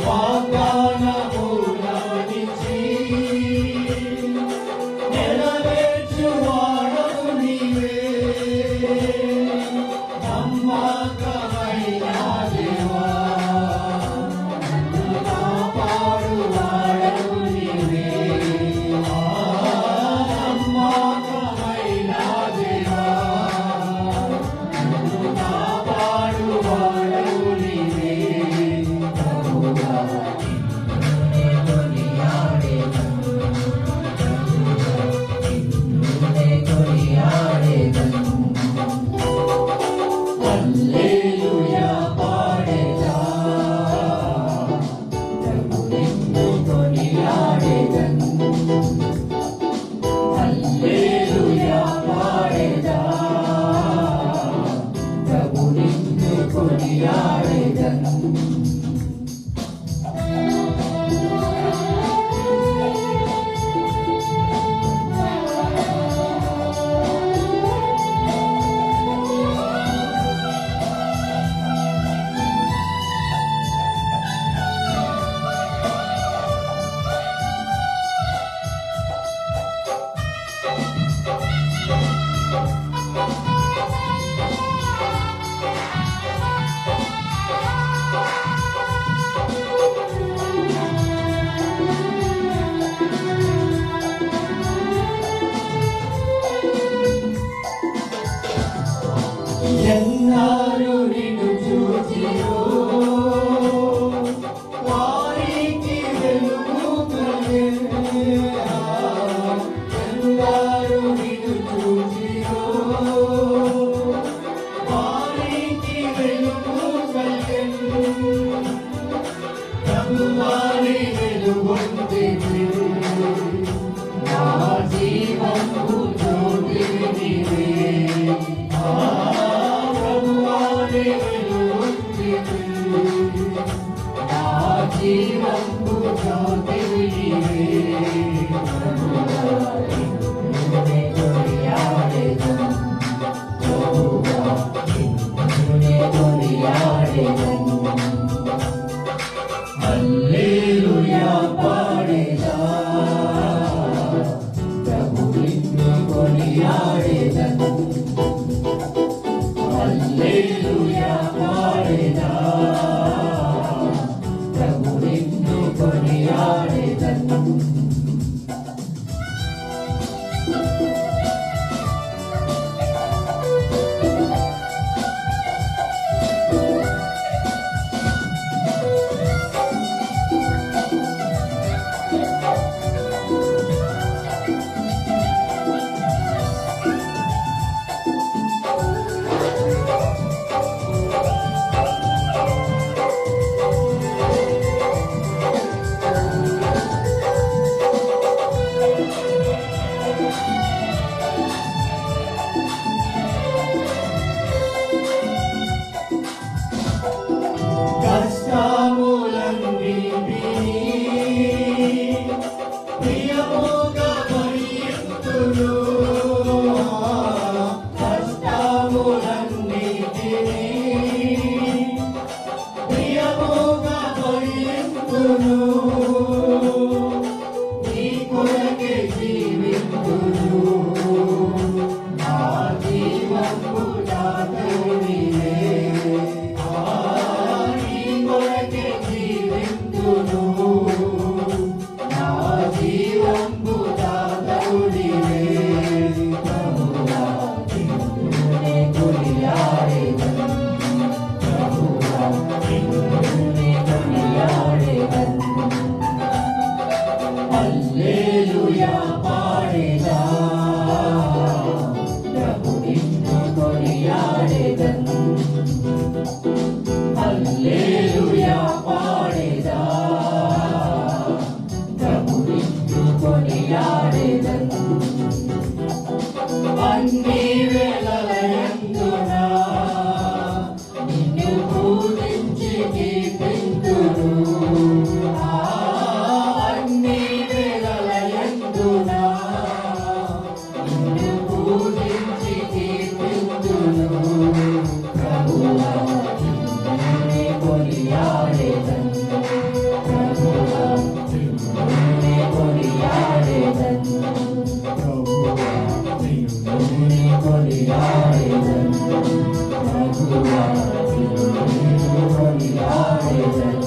వాగ్దానములనిచ్చి నెరవేర్చువాడవు నీవే. నమ్మకమైన దేవా, నన్ను కాపాడువాడవు నీవే. నమ్మకమైన దేవా, నన్ను కాపాడువాడవు నీవే. ప్రభువా, నిన్నే కొనియాడెదను, నిన్నే కొనియాడెదను. హల్లెలూయా పాడెదా, ప్రభు నిన్ను కొనియాడెదను. హల్లెలూయా పాడెదా, ప్రభు నిన్ను కొనియాడెదను. ఎన్నాళ్ళు నిన్ను చూచిరో వారికి వెలుగు కలిగెను. ఎన్నాళ్ళు నిన్ను చూచిరో వారికి వెలుగు కలిగెను. ప్రభువాని వెలుగొందివి, నా జీవము జ్యోతివి నీవే. నా జీవంబు జ్యోతివి నీవే. నిన్నే కొనియాడెదను, ప్రభువా, నిన్నే కొనియాడెదను. హల్లెలూయా పాడెదా, ప్రభు నిన్ను కొనియాడెదను. హల్లెలూయా పాడెదా, ప్రభు నిన్ను కొనియాడెదను. కష్టములన్నీ ప్రియముగా భరింతును. కష్టములన్నీ ప్రియముగా భరింతును. నీ కొరకే జీవింతును, నా జీవము దాతవు నీవే. నా జీవంబు దాతవు నీవే. ప్రభువా, నిన్నే కొనియాడెదను, ప్రభువా, నిన్నే కొనియాడెదను. జయ